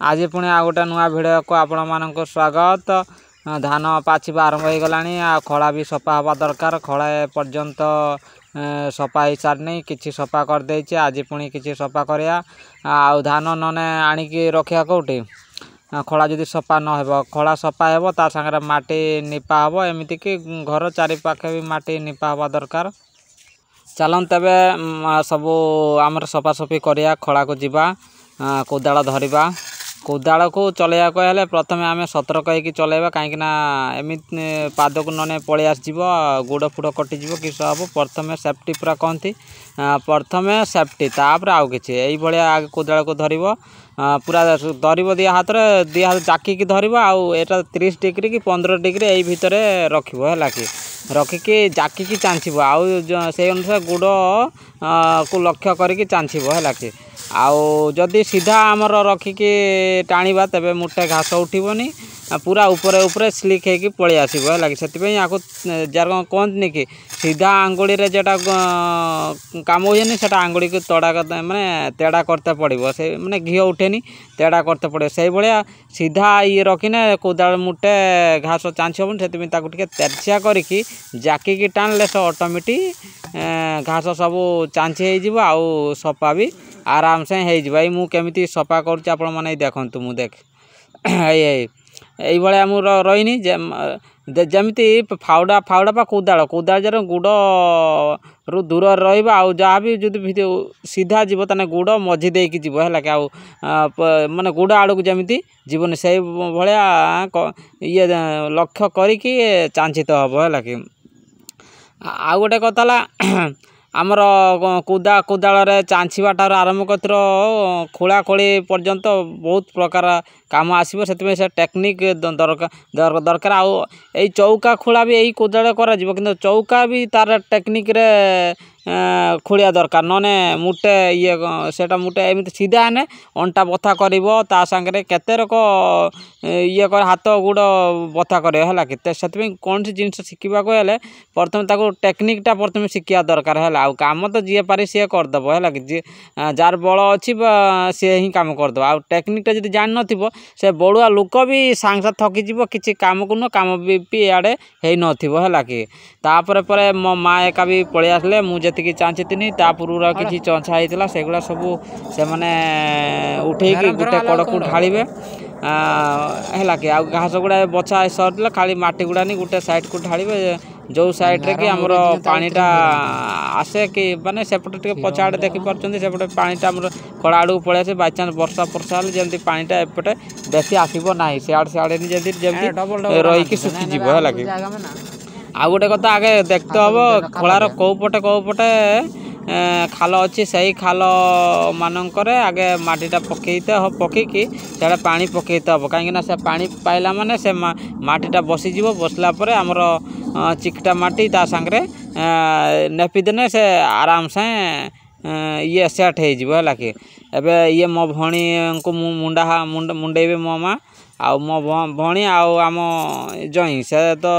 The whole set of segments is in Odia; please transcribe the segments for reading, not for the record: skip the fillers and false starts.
आज पुणी आ गोटे नुआ भिडियो को आपण मानक स्वागत। धान पाचिबा आरंभ हो गलानी आ खड़ा भी सफा हवा दरकार। खड़ा पर्यंत सफा हो सारनी किछि सफा कर देछि। आज पुणी किछि सफा करिया आ धान नने आनिकी रखिया कोठी खड़ा जदि सफा न हेबो खड़ा सफा हेबो ता संगे माटी निपा हेबो एमिति कि घर चारि पाखे भी माटी निपा हवा दरकार। चलन तबे सबू आमर सफा सफी करिया खड़ा को जीवा कोदाल धरिबा। कोदाल को चलैया हेले प्रथम आम सतर्क होकर चलैबा कहीं एमि पाद को नने पलि आसब गोड़ फुड़ कटिज किस हम प्रथम सेफ्टी पूरा कहती प्रथम सेफ्टी तापर आउ कि यही कोदाल को धर पूरा धरब दी हाथ जाकिकी धरब आटा 30 डिग्री कि 15 डिग्री यही भितर रखा कि रखिकी जाकिकी चाँचब आउ से अनुसार गोड़ को लक्ष्य करके चाँचब है कि आउ जदि सीधा आमर रखिकी टाणीबा तेबे मुठे घास उठिबनी पूरा ऊपर ऊपर स्लिक होगी पलि आसब है कि से आपको जार कहते कि सीधा आंगुड़ी रे जेटा काम हुए से आंगुड़ी को तड़ा माने तेड़ा करते पड़ो से माने घी उठेनी तेड़ा करते पड़ो से भाया सीधा ये रखिने कोदाल मुटे घास चाँची हेबन से तेरछिया करके जाकिकी टाणले से ऑटोमेटिक घास सब चाँची हो आउ सफा भी आराम से हो मुझे सफा करुच्ची आपण मैंने देखु मु देख ये मुझ रहीनी जमी फाउडा फाउडा पा कोदाल कोदाल जर गुड़ रु दूर रहा भी जो सीधा जीव ताने गुड़ मझी देकी जीव है कि माने गुड़ आड़ को जमी जीवन से भाया ये लक्ष्य करिकी चांचित हम है कि आउ गोटे कथा आमर कोदाल चाँचीबा ठार आरंभ कर खोला खोली पर्यंत बहुत प्रकार काम आसो से टेक्निक दरकार आउ चौका खोला भी यही कोदाल करा किंतु चौका भी तार टेक्निक रे खोलिया दरकार नने मुटे ये सेटा मुटे एमती सीधा आने अंटा बथा करा सांगे केते रक ये हाथ गोड़ बथा कर कौन सी जिन शिखा प्रथम ताको टेक्निकटा प्रथम शिखा दरकार है आउ काम तो जी पारे सी करदेव है कि जार बल अच्छी सी ही कम करदेव आउ टेक्निकटा जी जान न से बड़ुआ लोक भी सांगे थकीज किसी काम को न काम भी इे है ना कि तापर पर मो माँ एका भी पलि आसले मुझे चाँची ता पूर्व किसी चंछा होता से गुला सब से मैंने उठेकी गोटे कड़ को ढालिबे है कि घास गुड़ा बछा सरला खाली माटी गुड़ा नहीं गोटे साइड को ढालिबे जो साइड रे कि हमर पानीटा आसे कि माने सेपटे टे पछाड़े देखि परचंदी सेपटे पानीटा हमर खड़ा आड़ू पळे आसे बाय चांस वर्षा वर्षा हले जेंति पानीटा एपटे बेसी आसीबो नाही से आड़े नि जेंति रही कि सुखी जीवो है लागे आ गोटे कथा आगे देखते हम खोलार कौ पटे खाल अच्छी से खाल मानकर आगे माटीटा पकईकी से पानी पकईते हम कहीं से पानी पाइला माने से माटीटा बसीज बसला आमर चिकटा माटी ता सांगे नेपिदेने से आराम से ये सेट हो कि एबे ये मो भणी को मुंडेबे मो माँ आउ मो भणी आम जई से तो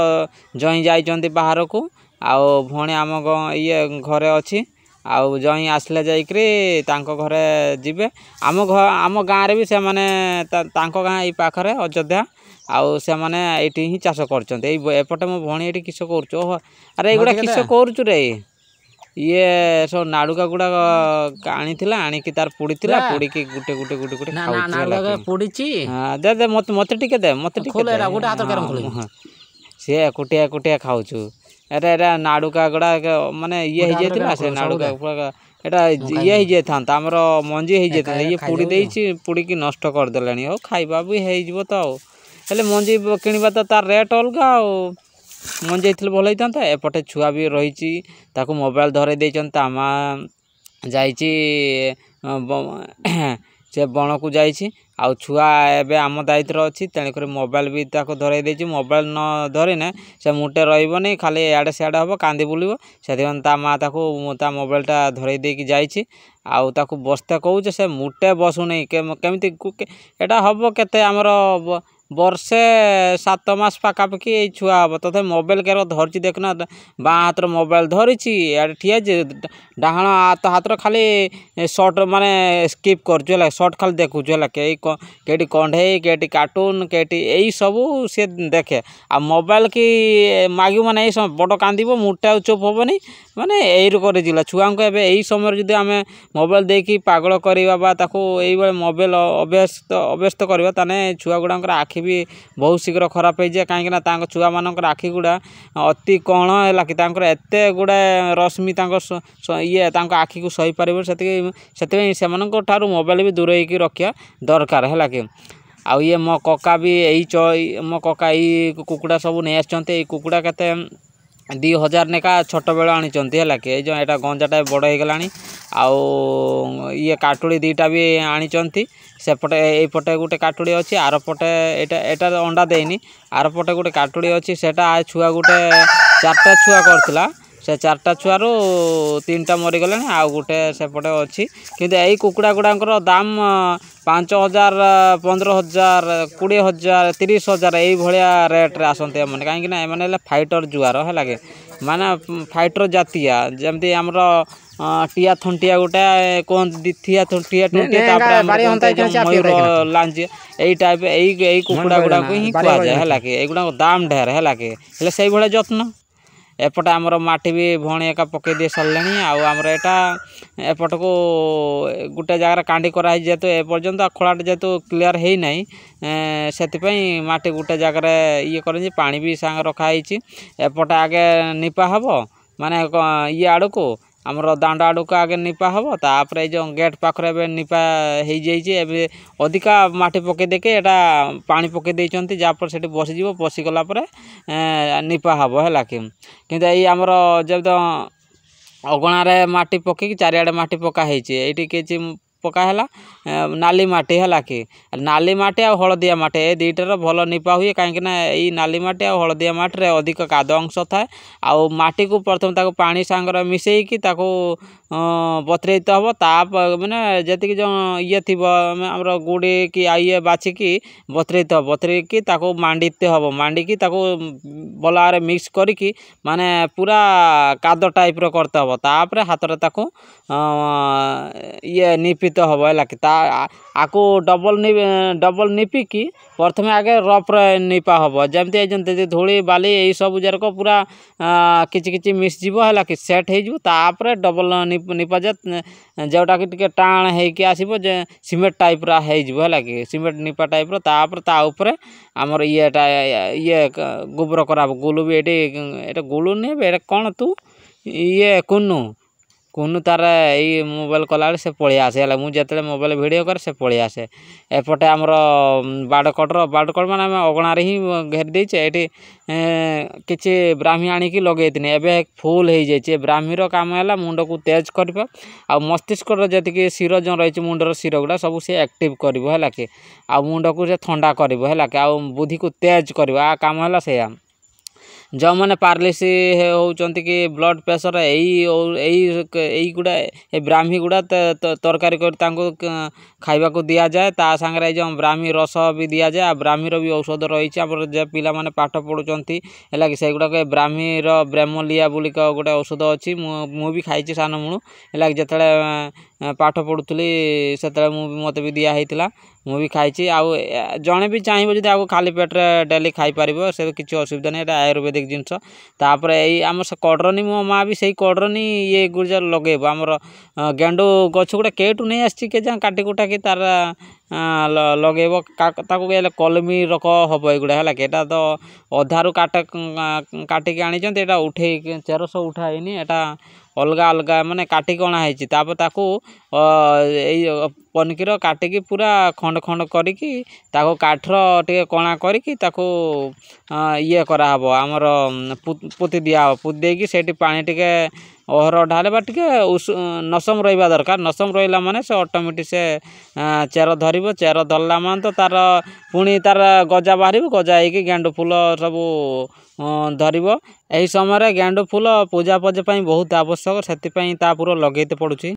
जई जाइछन्ति बाहर को आउ भणी आम ये घरे अच्छी आउ जई आसले जाइकरी तांको घरे जिबे आम गाँव भी से माने तांको गाँ ये पाखरे अयोध्या आउ से माने एटी ही चाष करछन्ते एपटे मो भणी एटी किस करछु अरे एगुडा किस करछु रे ये सब नाड़ुका गुड़ा आनी तार पुड़ी पुड़ी की गुटे गुटे गुटे गुटे पुड़ी दे दे मत टिके दे मत सी एकुटिया एकुटिया खाऊछु एटा एटा नाड़ुका गुड़ा माने ये हो जाता से नाड़ुका एटा ये हो जाता आमर मंजी हो जाता ये पुड़ी देछि पुड़ी की नष्ट कर देलानी हो खाइबा भी हो तो हेले मंजी किणवा तो तार रेट अलग आ मंजी भल होता एपटे छुआ भी रही मोबाइल धरे देते आमा जाइए से बण को जाइए आउ छुआ एबे आम दायित्व अच्छी तेणुक मोबाइल भी धरे देछि मोबाइल न धरने से मुटे रही खाली इे सियाड़े हम कांदी बुल से माँ ता मोबाइलटा धरे देकी जाइए आउ ताकू बसते कहूचे से मुटे बसुनी केमिति एटा हम केते आमर ବର୍ଷେ 7 ମାସ ପାଖାପାଖି ଏଇ ଛୁଆ ହବ। ତଥାପି ମୋବାଇଲ କେର ଧରିଛି ଦେଖୁନା, ବାଁ ହାତରେ ମୋବାଇଲ ଧରିଛି, ଇଆଡ଼େ ଠିଆ ଯେ ଡାହାଣ ହାତର ଖାଲି ସର୍ଟ ମାନେ ସ୍କିପ୍ କରୁଛୁ ହେଲା, ସର୍ଟ ଖାଲି ଦେଖୁଛୁ ହେଲା, କେଇଟି କଣ୍ଢେଇ, କେଇଟି କାର୍ଟୁନ, କେଇଟି ଏଇ ସବୁ ସେ ଦେଖେ। ଆଉ ମୋବାଇଲ କି ମାଗିବ ମାନେ ଏଇ ସମୟ ବଡ଼ କାନ୍ଦିବ, ମୁଟା ଆଉ ଚୁପ୍ ହେବନି, ମାନେ ଏଇରୁ କରିଯିଲା ଛୁଆଙ୍କୁ। ଏବେ ଏଇ ସମୟରେ ଯଦି ଆମେ ମୋବାଇଲ ଦେଇକି ପାଗଳ କରିବା ବା ତାକୁ ଏଇଭଳି ମୋବାଇଲ ଅଭ୍ୟସ୍ତ କରିବା, ତାହେଲେ ଛୁଆ ଗୁଡ଼ାଙ୍କର ଆଖି ବି ବହୁତ ଶୀଘ୍ର ଖରାପ ହେଇଯାଏ। କାହିଁକିନା ତାଙ୍କ ଛୁଆମାନଙ୍କର ଆଖି ଗୁଡ଼ା ଅତି କଣ ହେଲା କି ତାଙ୍କର ଏତେ ଗୁଡ଼ାଏ ରଶ୍ମି ତାଙ୍କ ଆଖିକୁ ସହିପାରିବ। ସେଥିପାଇଁ ସେମାନଙ୍କ ଠାରୁ ମୋବାଇଲ ବି ଦୂରେଇକି ରଖିବା ଦରକାର ହେଲା କି। ଆଉ ମୋ କକା ବି ମୋ କକା ଏଇ କୁକୁଡ଼ା ସବୁ ନେଇ ଆସିଛନ୍ତି। ଏଇ କୁକୁଡ଼ା କେତେ 2000 ନେଖା ଛୋଟ ବେଳ ଆଣିଛନ୍ତି ହେଲା କି। ଏଇ ଏଇଟା ଗଞ୍ଜାଟା ବଡ଼ ହେଇଗଲାଣି। ଆଉ କାଟୁଳି 2ଟା ବି ଆଣିଛନ୍ତି। ସେପଟେ ଏଇପଟେ ଗୋଟେ କାଟୁଳି ଅଛି, ଆର ପଟେ ଏଇଟା ଅଣ୍ଡା ଦେଇନି, ଆର ପଟେ ଗୋଟେ କାଟୁଳି ଅଛି। ସେଟା ଛୁଆ ଗୋଟେ 4ଟା ଛୁଆ କରିଥିଲା, ସେ 4ଟା ଛୁଆରୁ 3ଟା ମରିଗଲେଣି, ଆଉ ଗୋଟେ ସେପଟେ ଅଛି। କିନ୍ତୁ ଏଇ କୁକୁଡ଼ା ଗୁଡ଼ାଙ୍କର ଦାମ 5000, 15000, 20000, 30000 ଏଇଭଳିଆ ରେଟ୍ରେ ଆସନ୍ତି ଏମାନେ। କାହିଁକିନା ଏମାନେ ହେଲେ ଫାଇଟର ଜୁଆର ହେଲା କି, ମାନେ ଫାଇଟର ଜାତିଆ। ଯେମିତି ଆମର ଟିଆ ଥଣ୍ଟିଆ ଗୋଟେ କୁହନ୍ତି, ଥଣ୍ଟିଆ, ତାପରେ ଆମର ମୟୂର ଲାଞ୍ଜି, ଏଇ ଟାଇପ ଏଇ କୁକୁଡ଼ା ଗୁଡ଼ାକୁ ହିଁ କୁହାଯାଏ ହେଲା କି। ଏଇଗୁଡ଼ାକ ଦାମ ଢେର ହେଲା କି, ହେଲେ ସେଇଭଳିଆ ଯତ୍ନ। ଏପଟେ ଆମର ମାଟି ବି ଭଉଣୀ ଏକା ପକେଇ ଦେଇ ସାରିଲେଣି। ଆଉ ଆମର ଏପଟକୁ ଗୋଟେ ଜାଗାରେ କାଣ୍ଡି କରାହେଇଛି, ଯେହେତୁ ଏପର୍ଯ୍ୟନ୍ତ ଖୋଳାଟା ଯେହେତୁ କ୍ଲିୟର ହେଇନାହିଁ, ସେଥିପାଇଁ ମାଟି ଗୋଟେ ଜାଗାରେ କରିଛି, ପାଣି ବି ସାଙ୍ଗେ ରଖାହେଇଛି। ଏପଟେ ଆଗେ ନିପା ହେବ, ମାନେ ଆଡ଼କୁ ଆମର ଦାଣ୍ଡ ଆଡ଼କୁ ଆଗେ ନିପା ହେବ, ତାପରେ ଏଇ ଯେଉଁ ଗେଟ୍ ପାଖରେ ଏବେ ନିପା ହେଇଯାଇଛି। ଏବେ ଅଧିକା ମାଟି ପକେଇ ଦେଇକି ଏଇଟା ପାଣି ପକେଇ ଦେଇଛନ୍ତି, ଯାହାଫଳରେ ସେଠି ବସିଯିବ, ବସିଗଲା ପରେ ନିପା ହେବ ହେଲା କି। କିନ୍ତୁ ଏଇ ଆମର ଯେମିତି ଅଗଣାରେ ମାଟି ପକେଇକି ଚାରିଆଡ଼େ ମାଟି ପକା ହେଇଛି, ଏଇଠି କିଛି ପକା ହେଲା ନାଲି ମାଟି ହେଲା କି। ନାଲି ମାଟି ଆଉ ହଳଦିଆ ମାଟି ଏ ଦୁଇଟାର ଭଲ ନିପା ହୁଏ। କାହିଁକିନା ଏଇ ନାଲି ମାଟି ଆଉ ହଳଦିଆ ମାଟିରେ ଅଧିକ କାଦ ଅଂଶ ଥାଏ। ଆଉ ମାଟିକୁ ପ୍ରଥମେ ତାକୁ ପାଣି ସାଙ୍ଗରେ ମିଶାଇକି ତାକୁ ବତୁରେଇତେ ହେବ। ମାନେ ଯେତିକି ଯେଉଁ ଥିବ ଆମର ଗୁଡ଼ି କି ବାଛିକି ବତୁରେଇତେ ହେବ। ବତୁରେଇକି ତାକୁ ମାଣ୍ଡିତେ ହେବ, ମାଣ୍ଡିକି ତାକୁ ଭଲ ଭାବରେ ମିକ୍ସ କରିକି ମାନେ ପୁରା କାଦ ଟାଇପ୍ର କରତେ ହେବ। ତାପରେ ହାତରେ ତାକୁ ନିପିତେ ହେବ ହେଲା କି। ଆକୁ ଡବଲ ନିପିକି ପ୍ରଥମେ ଆଗେ ରଫ୍ରେ ନିପା ହେବ। ଯେମିତି ଯେମିତି ଧୂଳି ବାଲି ଏଇସବୁ ଯାକ ପୁରା କିଛି ମିଶିଯିବ ହେଲା କି, ସେଟ୍ ହେଇଯିବ। ତାପରେ ଡବଲ ନିପାଯାଏ, ଯେଉଁଟାକି ଟିକେ ଟାଣ ହେଇକି ଆସିବ, ଯେ ସିମେଣ୍ଟ ଟାଇପ୍ର ହେଇଯିବ ହେଲା କି, ସିମେଣ୍ଟ ନିପା ଟାଇପ୍ର। ତାପରେ ତା ଉପରେ ଆମର ଗୋବର କରାହବ। ଗୁଲୁ ବି ଏଇଟା ଗୁଲୁ ନୁହେଁ, ଏଇଟା କ'ଣ ତୁ କୁନୁ ତାର ଏଇ ମୋବାଇଲ କଲାବେଳେ ସେ ପଳେଇ ଆସେ ହେଲା। ମୁଁ ଯେତେବେଳେ ମୋବାଇଲ ଭିଡ଼ିଓ କରେ ସେ ପଳେଇ ଆସେ। ଏପଟେ ଆମର ବାଡ଼କଡ଼ ମାନେ ଆମେ ଅଗଣାରେ ହିଁ ଘେରି ଦେଇଛେ। ଏଇଠି କିଛି ବ୍ରାହ୍ମୀ ଆଣିକି ଲଗେଇଥିନି, ଏବେ ଫୁଲ୍ ହେଇଯାଇଛି। ଏ ବ୍ରାହ୍ମୀର କାମ ହେଲା ମୁଣ୍ଡକୁ ତେଜ କରିବା, ଆଉ ମସ୍ତିଷ୍କର ଯେତିକି ଶିର ରହିଛି, ମୁଣ୍ଡର ଶିର ଗୁଡ଼ା ସବୁ ସେ ଆକ୍ଟିଭ୍ କରିବ ହେଲା କି। ଆଉ ମୁଣ୍ଡକୁ ସେ ଥଣ୍ଡା କରିବ ହେଲା କି, ଆଉ ବୁଦ୍ଧିକୁ ତେଜ କରିବ। କାମ ହେଲା ସେଇଆ। ଯେଉଁମାନେ ପାରାଲିସିସ୍ ହେଉଛନ୍ତି କି ବ୍ଲଡ଼ ପ୍ରେସର, ଏଇଗୁଡ଼ା ଏ ବ୍ରାହ୍ମୀ ଗୁଡ଼ା ତରକାରୀ କରି ତାଙ୍କୁ ଖାଇବାକୁ ଦିଆଯାଏ। ତା ସାଙ୍ଗରେ ଏଇ ଯେଉଁ ବ୍ରାହ୍ମୀ ରସ ବି ଦିଆଯାଏ। ଆଉ ବ୍ରାହ୍ମୀର ବି ଔଷଧ ରହିଛି। ଆମର ଯେ ପିଲାମାନେ ପାଠ ପଢ଼ୁଛନ୍ତି ହେଲା କି, ସେଇଗୁଡ଼ାକ ବ୍ରାହ୍ମୀର ବ୍ରେମୋଲିଆ ବୋଲି ଗୋଟେ ଔଷଧ ଅଛି। ମୁଁ ବି ଖାଇଛି ସାନ ମୁଣୁ ହେଲା କି। ଯେତେବେଳେ ପାଠ ପଢ଼ୁଥିଲି ସେତେବେଳେ ମୋତେ ବି ଦିଆ ହେଇଥିଲା, ମୁଁ ବି ଖାଇଛି। ଆଉ ଜଣେ ବି ଚାହିଁବ ଯଦି ଆକୁ ଖାଲି ପେଟରେ ଡେଲି ଖାଇପାରିବ, ସେ କିଛି ଅସୁବିଧା ନାହିଁ। ଏଇଟା ଆୟୁର୍ବେଦିକ ଜିନିଷ। ତାପରେ ଆମର ସେ କଡ଼୍ରନି, ମୋ ମାଆ ବି ସେଇ କଡ଼୍ରନି ଗୁଜା ଲଗେଇବ। ଆମର ଗେଣ୍ଡୁ ଗଛ ଗୋଟେ କେଉଁଠୁ ନେଇ ଆସିଛି କେଜାଣି, କାଟି କୁଟାକି ତାର ଲଗେଇବ। ତାକୁ ହେଲେ କଲମି ରକ ହେବ ଏଗୁଡ଼ା ହେଲା କି। ଏଇଟା ତ ଅଧାରୁ କାଟିକି ଆଣିଛନ୍ତି, ଏଇଟା ଉଠେଇକି ଚେରସ ଉଠା ହେଇନି, ଏଇଟା ଅଲଗା ମାନେ କାଟିକି ଅଣା ହେଇଛି। ତାପରେ ତାକୁ ଏଇ ପନିକିର କାଟିକି ପୁରା ଖଣ୍ଡ କରିକି ତାକୁ କାଠର ଟିକେ କଣା କରିକି ତାକୁ କରାହେବ, ଆମର ପୋତି ଦିଆହେବ। ପୋତି ଦେଇକି ସେଇଠି ପାଣି ଟିକେ ଅହରହ ଢାଲେ, ବା ଟିକେ ନସମ ରହିବା ଦରକାର। ନସମ ରହିଲା ମାନେ ସେ ଅଟୋମେଟିକ୍ ସେ ଚେର ଧରିବ। ଚେର ଧରିଲା ମାନେ ତ ପୁଣି ତାର ଗଜା ବାହାରିବ। ଗଜା ହେଇକି ଗେଣ୍ଡୁ ଫୁଲ ସବୁ ଧରିବ। ଏହି ସମୟରେ ଗେଣ୍ଡୁ ଫୁଲ ପୂଜା ପାଇଁ ବହୁତ ଆବଶ୍ୟକ, ସେଥିପାଇଁ ତା ପୁର ଲଗେଇତେ ପଡ଼ୁଛି।